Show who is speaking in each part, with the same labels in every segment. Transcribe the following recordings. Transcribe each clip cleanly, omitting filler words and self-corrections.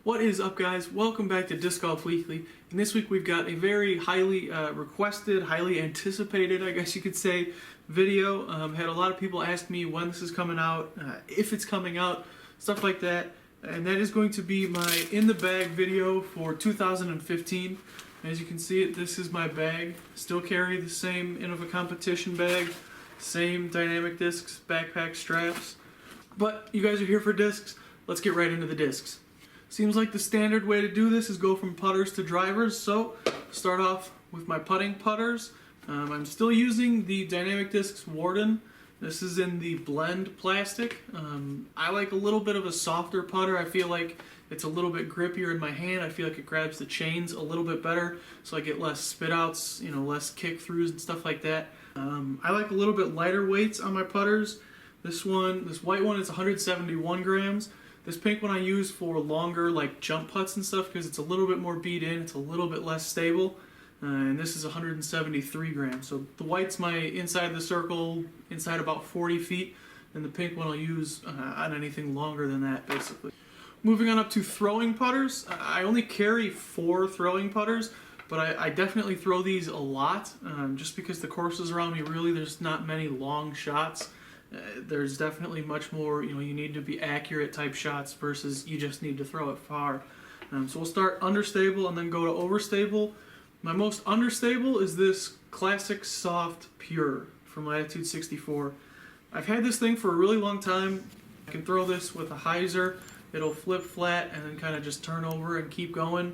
Speaker 1: What is up, guys? Welcome back to Disc Golf Weekly. And this week we've got a very highly requested, highly anticipated, I guess you could say, video. Had a lot of people ask me when this is coming out, if it's coming out, stuff like that. And that is going to be my in the bag video for 2015. As you can see it, this is my bag. Still carry the same Innova competition bag, same dynamic discs, backpack straps. But you guys are here for discs. Let's get right into the discs. Seems like the standard way to do this is go from putters to drivers, so start off with my putting putters. I'm still using the Dynamic Discs Warden. This is in the blend plastic. I like a little bit of a softer putter. I feel like it's a little bit grippier in my hand. I feel like it grabs the chains a little bit better, so I get less spit outs, less kick throughs and stuff like that. I like a little bit lighter weights on my putters. This white one is 171 grams. This pink one I use for longer, like jump putts and stuff, because it's a little bit more beat in, it's a little bit less stable. And this is 173 grams. So the white's my inside the circle, inside about 40 feet, and the pink one I'll use on anything longer than that, basically. Moving on up to throwing putters, I only carry 4 throwing putters, but I definitely throw these a lot, just because the courses around me, really, there's not many long shots. There's definitely much more, you need to be accurate type shots versus you just need to throw it far. So we'll start understable and then go to overstable. My most understable is this Classic Soft Pure from Latitude 64. I've had this thing for a really long time. I can throw this with a hyzer. It'll flip flat and then kind of just turn over and keep going.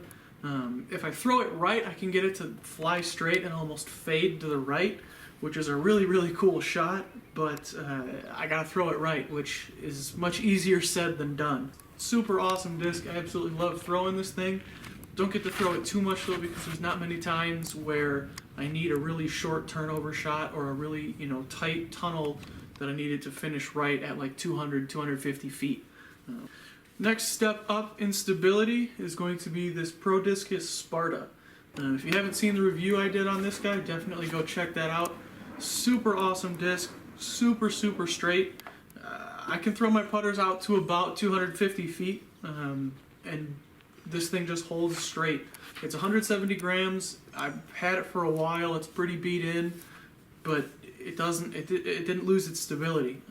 Speaker 1: If I throw it right, I can get it to fly straight and almost fade to the right, which is a really, really cool shot, but I gotta throw it right, which is much easier said than done. Super awesome disc. I absolutely love throwing this thing. Don't get to throw it too much though, because there's not many times where I need a really short turnover shot or a really, tight tunnel that I needed to finish right at like 200, 250 feet. Next step up in stability is going to be this Pro Discus Sparta. If you haven't seen the review I did on this guy, definitely go check that out. Super awesome disc, super straight. I can throw my putters out to about 250 feet, and this thing just holds straight. It's 170 grams. I've had it for a while. It's pretty beat in, but it didn't lose its stability.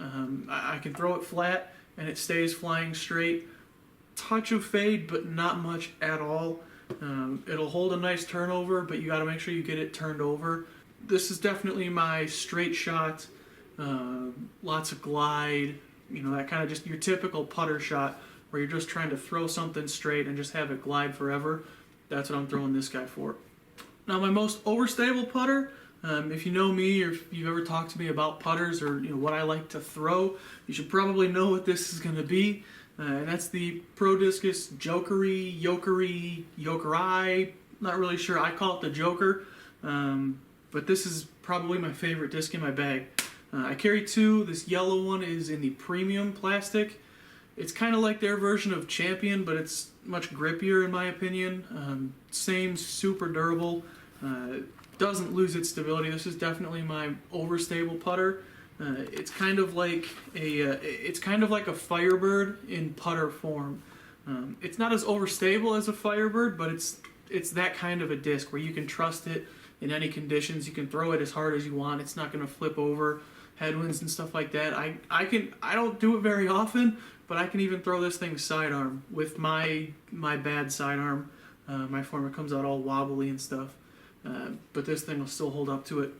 Speaker 1: I can throw it flat and it stays flying straight. Touch of fade, but not much at all. It'll hold a nice turnover, but you got to make sure you get it turned over. This is definitely my straight shot, lots of glide, that kind of just your typical putter shot where you're just trying to throw something straight and just have it glide forever. That's what I'm throwing this guy for. Now my most overstable putter, if you know me or if you've ever talked to me about putters or what I like to throw, you should probably know what this is going to be. And that's the Pro Discus Jokeri, not really sure. I call it the Joker. But this is probably my favorite disc in my bag. I carry 2. This yellow one is in the premium plastic. It's kind of like their version of Champion, but it's much grippier in my opinion. Same, super durable. Doesn't lose its stability. This is definitely my overstable putter. It's kind of like a Firebird in putter form. It's not as overstable as a Firebird, but it's that kind of a disc where you can trust it in any conditions. You can throw it as hard as you want. It's not going to flip over headwinds and stuff like that. I don't do it very often, but I can even throw this thing sidearm with my bad sidearm. My former comes out all wobbly and stuff, but this thing will still hold up to it.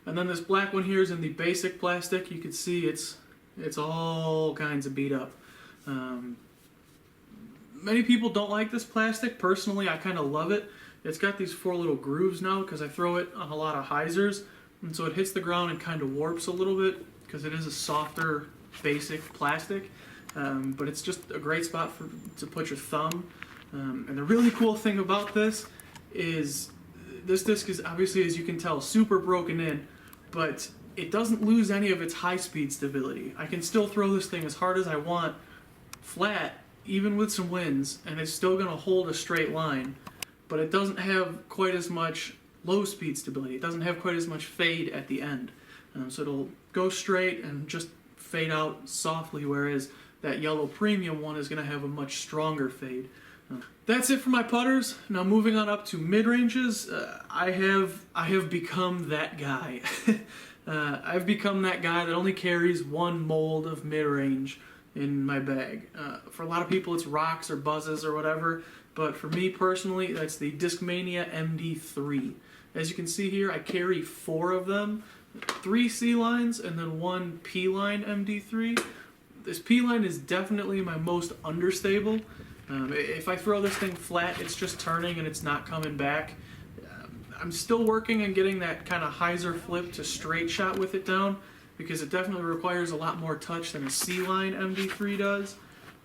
Speaker 1: And then this black one here is in the basic plastic. You can see it's all kinds of beat up. Many people don't like this plastic. Personally, I kind of love it. It's got these 4 little grooves now because I throw it on a lot of hyzers, and so it hits the ground and kind of warps a little bit because it is a softer basic plastic. But it's just a great spot to put your thumb. And the really cool thing about this is this disc is obviously, as you can tell, super broken in, but it doesn't lose any of its high-speed stability. I can still throw this thing as hard as I want, flat, even with some winds, and it's still going to hold a straight line, but it doesn't have quite as much low-speed stability. It doesn't have quite as much fade at the end. So it'll go straight and just fade out softly, whereas that yellow premium one is going to have a much stronger fade. That's it for my putters. Now moving on up to mid-ranges, I have become that guy. I've become that guy that only carries one mold of mid-range in my bag. For a lot of people it's rocks or buzzes or whatever, but for me personally that's the Discmania MD3. As you can see here, I carry 4 of them, 3 C lines and then 1 P line MD3. This P line is definitely my most understable. If I throw this thing flat, it's just turning and it's not coming back. I'm still working on getting that kind of hyzer flip to straight shot with it down, because it definitely requires a lot more touch than a C-line MD3 does.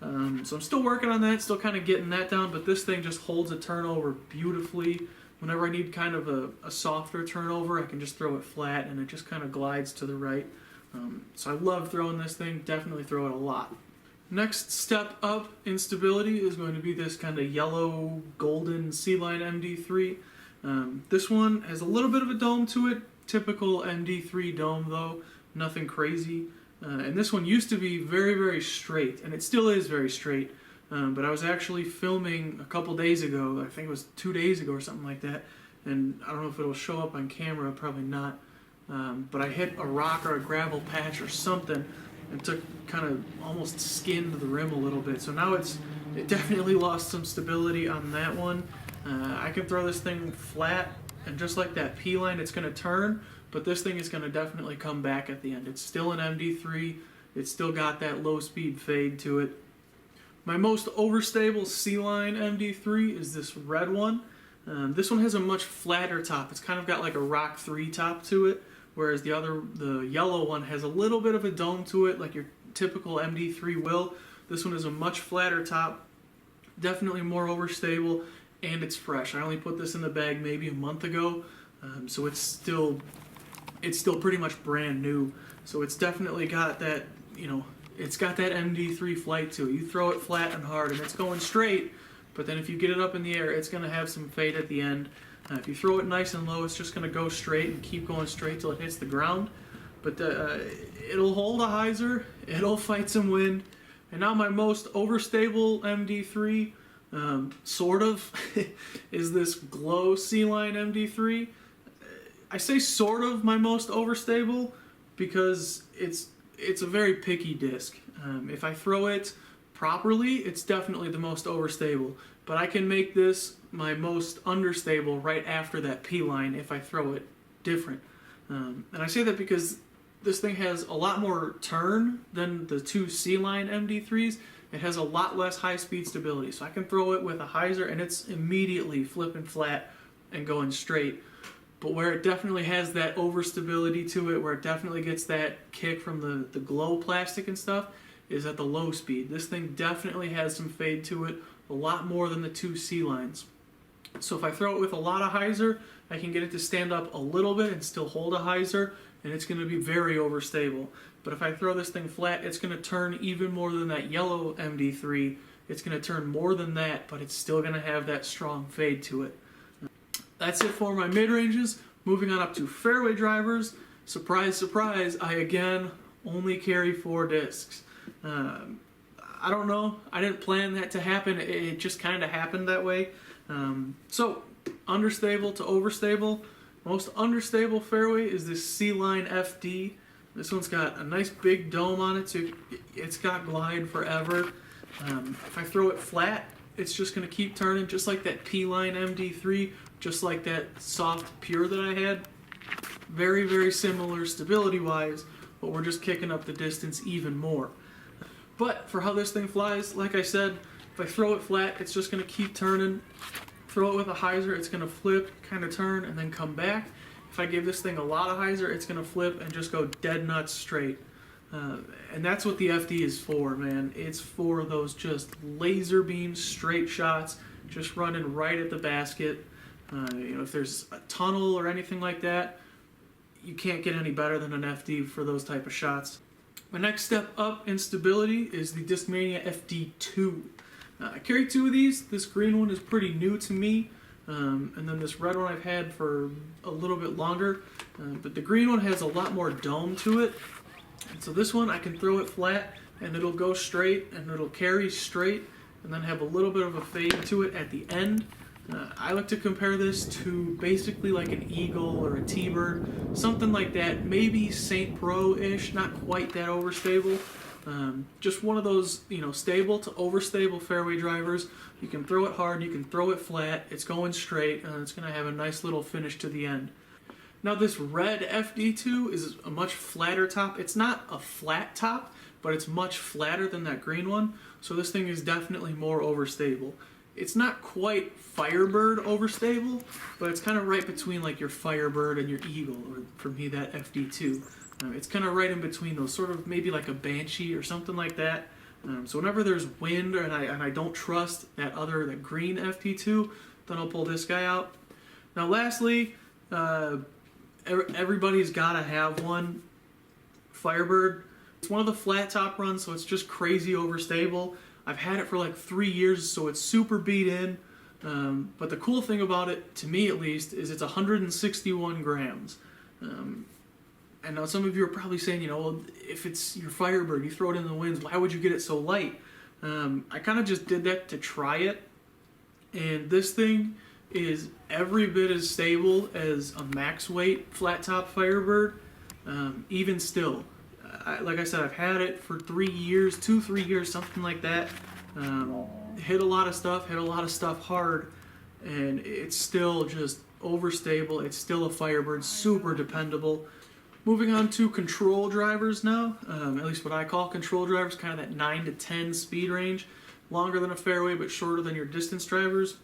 Speaker 1: So I'm still working on that, still kind of getting that down, but this thing just holds a turnover beautifully. Whenever I need kind of a softer turnover, I can just throw it flat and it just kind of glides to the right. So I love throwing this thing, definitely throw it a lot. Next step up in stability is going to be this kind of yellow golden C-line MD3. This one has a little bit of a dome to it, typical MD3 dome though, nothing crazy. And this one used to be very, very straight, and it still is very straight. But I was actually filming a couple days ago, I think it was 2 days ago or something like that, and I don't know if it'll show up on camera, probably not. But I hit a rock or a gravel patch or something, and took kind of almost skinned the rim a little bit. So now it definitely lost some stability on that one. I can throw this thing flat, and just like that P line, it's going to turn, but this thing is going to definitely come back at the end. It's still an MD3. It's still got that low speed fade to it. My most overstable C-line MD3 is this red one. This one has a much flatter top. It's kind of got like a Rock 3 top to it, whereas the yellow one has a little bit of a dome to it, like your typical MD3 will. This one is a much flatter top, definitely more overstable, and it's fresh. I only put this in the bag maybe a month ago, so it's still pretty much brand new. So it's definitely got that, it's got that MD3 flight to it. You throw it flat and hard and it's going straight, but then if you get it up in the air, it's going to have some fade at the end. If you throw it nice and low, it's just going to go straight and keep going straight till it hits the ground. But it'll hold a hyzer, it'll fight some wind. And now my most overstable MD3, sort of, is this Glow C-line MD3. I say sort of my most overstable because it's a very picky disc. If I throw it properly, it's definitely the most overstable. But I can make this my most understable right after that P line if I throw it different. And I say that because this thing has a lot more turn than the 2 C-line MD3s. It has a lot less high-speed stability. So I can throw it with a hyzer and it's immediately flipping flat and going straight. But where it definitely has that overstability to it, where it definitely gets that kick from the Glow plastic and stuff, is at the low speed. This thing definitely has some fade to it, a lot more than the 2 C-lines. So if I throw it with a lot of hyzer, I can get it to stand up a little bit and still hold a hyzer, and it's going to be very overstable. But if I throw this thing flat, it's going to turn even more than that yellow MD3. It's going to turn more than that, but it's still going to have that strong fade to it. That's it for my mid-ranges. Moving on up to fairway drivers. Surprise, surprise, I again only carry 4 discs. I don't know. I didn't plan that to happen. It just kind of happened that way. So, understable to overstable. Most understable fairway is this C-line FD. This one's got a nice big dome on it, so it's got glide forever. If I throw it flat, it's just going to keep turning, just like that P-line MD3, just like that soft pure that I had. Very, very similar stability-wise, but we're just kicking up the distance even more. But for how this thing flies, like I said, if I throw it flat, it's just going to keep turning. Throw it with a hyzer, it's going to flip, kind of turn, and then come back. If I give this thing a lot of hyzer, it's going to flip and just go dead nuts straight. And that's what the FD is for, man. It's for those just laser beam straight shots, just running right at the basket. If there's a tunnel or anything like that, you can't get any better than an FD for those type of shots. My next step up in stability is the Discmania FD2. I carry 2 of these. This green one is pretty new to me, and then this red one I've had for a little bit longer. But the green one has a lot more dome to it. And so this one I can throw it flat and it'll go straight and it'll carry straight and then have a little bit of a fade to it at the end. I like to compare this to basically like an eagle or a T-bird, something like that, maybe St. Pro-ish, not quite that overstable. Just one of those, stable to overstable fairway drivers. You can throw it hard, you can throw it flat, it's going straight, and it's going to have a nice little finish to the end. Now this red FD2 is a much flatter top. It's not a flat top, but it's much flatter than that green one, so this thing is definitely more overstable. It's not quite Firebird overstable, but it's kind of right between like your Firebird and your Eagle, or for me that FD2. It's kind of right in between those, sort of maybe like a Banshee or something like that. So whenever there's wind and I don't trust that green FD2, then I'll pull this guy out. Now lastly, everybody's got to have one, Firebird. It's one of the flat top runs, so it's just crazy overstable. I've had it for like 3 years, so it's super beat in. But the cool thing about it, to me at least, is it's 161 grams. And now some of you are probably saying, well, if it's your Firebird, you throw it in the winds, why would you get it so light? I kind of just did that to try it. And this thing is every bit as stable as a max weight flat top Firebird, even still. Like I said, I've had it for 3 years, 2-3 years, something like that. Hit a lot of stuff hard, and it's still just overstable. It's still a Firebird, super dependable. Moving on to control drivers now, at least what I call control drivers, kind of that 9 to 10 speed range. Longer than a fairway, but shorter than your distance drivers.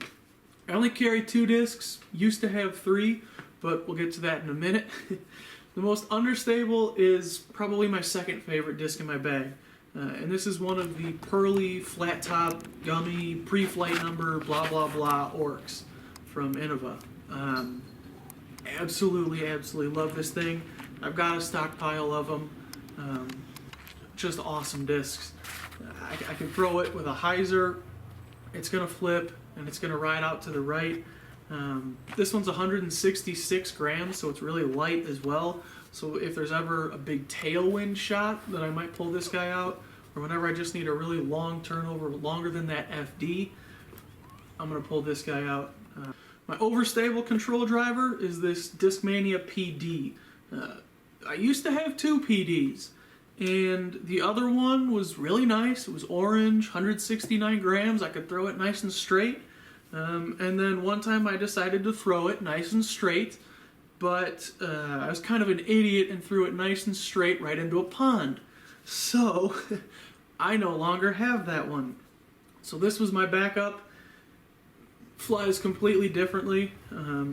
Speaker 1: I only carry 2 discs, used to have 3, but we'll get to that in a minute. The most understable is probably my second favorite disc in my bag. And this is one of the Pearly Flat Top Gummy Pre-Flight Number blah blah blah Orcs from Innova. Absolutely love this thing. I've got a stockpile of them. Just awesome discs. I can throw it with a hyzer. It's going to flip and it's going to ride out to the right. This one's 166 grams, so it's really light as well. So if there's ever a big tailwind shot, then I might pull this guy out. Or whenever I just need a really long turnover, longer than that FD, I'm going to pull this guy out. My overstable control driver is this Discmania PD. I used to have 2 PDs, and the other one was really nice. It was orange, 169 grams. I could throw it nice and straight. And then one time I decided to throw it nice and straight, but I was kind of an idiot and threw it nice and straight right into a pond. So I no longer have that one. So this was my backup. Flies completely differently,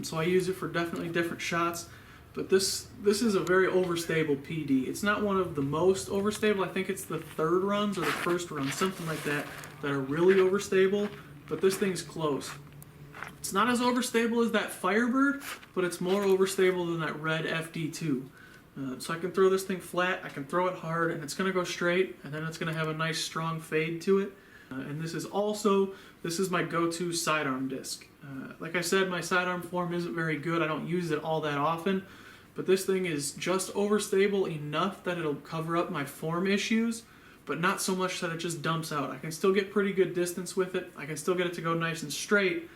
Speaker 1: so I use it for definitely different shots. But this is a very overstable PD. It's not one of the most overstable. I think it's the third runs or the first runs, something like that, that are really overstable. But this thing's close. It's not as overstable as that Firebird, but it's more overstable than that red FD2. So I can throw this thing flat, I can throw it hard, and it's going to go straight, and then it's going to have a nice strong fade to it. And this is my go-to sidearm disc. Like I said, my sidearm form isn't very good. I don't use it all that often, but this thing is just overstable enough that it'll cover up my form issues, but not so much that it just dumps out. I can still get pretty good distance with it. I can still get it to go nice and straight.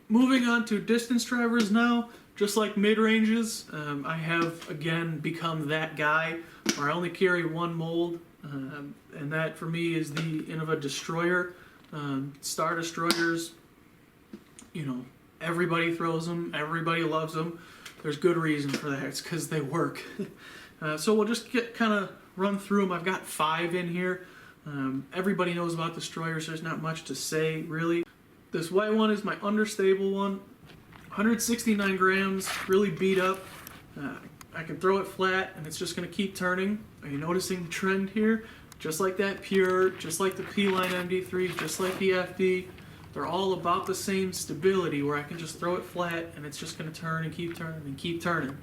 Speaker 1: Moving on to distance drivers now, just like mid-ranges, I have, again, become that guy where I only carry 1 mold, and that for me is the Innova Destroyer. Star Destroyers, everybody throws them, everybody loves them. There's good reason for that. It's because they work. So we'll just kind of run through them. I've got 5 in here. Everybody knows about Destroyers. There's not much to say, really. This white one is my understable one. 169 grams, really beat up. I can throw it flat, and it's just going to keep turning. Are you noticing the trend here? Just like that Pure, just like the P-Line MD3, just like the FD, they're all about the same stability where I can just throw it flat and it's just going to turn and keep turning and keep turning,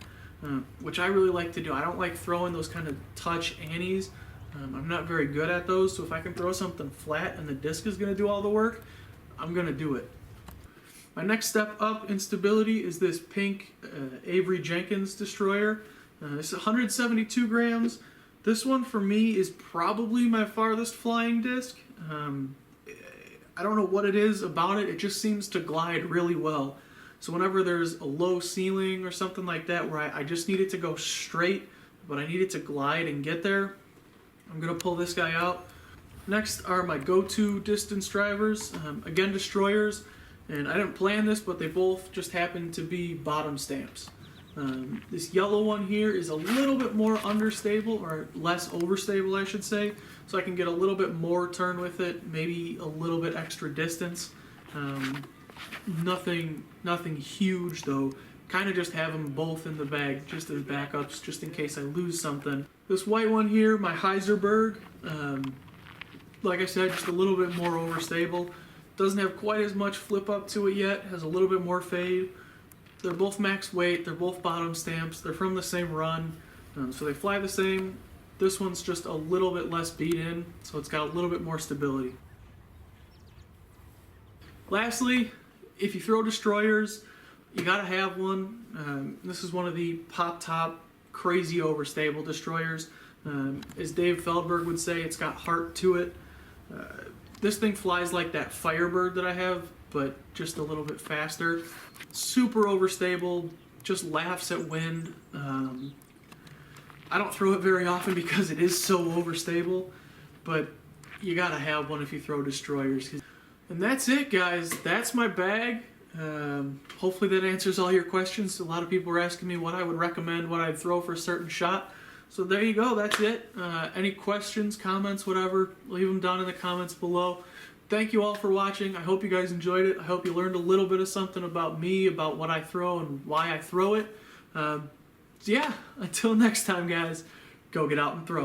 Speaker 1: which I really like to do. I don't like throwing those kind of touch annies. I'm not very good at those, so if I can throw something flat and the disc is going to do all the work, I'm going to do it. My next step up in stability is this pink Avery Jenkins Destroyer. This is 172 grams. This one for me is probably my farthest flying disc. I don't know what it is about it. It just seems to glide really well. So whenever there's a low ceiling or something like that where I just need it to go straight, but I need it to glide and get there, I'm going to pull this guy out. Next are my go-to distance drivers. Again, destroyers. And I didn't plan this, but they both just happen to be bottom stamps. This yellow one here is a little bit more understable, or less overstable I should say, so I can get a little bit more turn with it, maybe a little bit extra distance. Nothing huge though, kind of just have them both in the bag just as backups, just in case I lose something. This white one here, my Heiserberg, like I said, just a little bit more overstable. Doesn't have quite as much flip up to it yet, has a little bit more fade. They're both max weight, they're both bottom stamps, they're from the same run, so they fly the same. This one's just a little bit less beat in, so it's got a little bit more stability. Lastly, if you throw destroyers, you gotta have one. This is one of the pop top, crazy overstable destroyers. As Dave Feldberg would say, it's got heart to it. This thing flies like that Firebird that I have, but just a little bit faster. Super overstable, just laughs at wind. I don't throw it very often because it is so overstable, but you gotta have one if you throw destroyers. And that's it, guys. That's my bag. Hopefully that answers all your questions. A lot of people were asking me what I would recommend, what I'd throw for a certain shot. So there you go, that's it. Any questions, comments, whatever, leave them down in the comments below. Thank you all for watching. I hope you guys enjoyed it. I hope you learned a little bit of something about me, about what I throw and why I throw it. So yeah, until next time, guys, go get out and throw.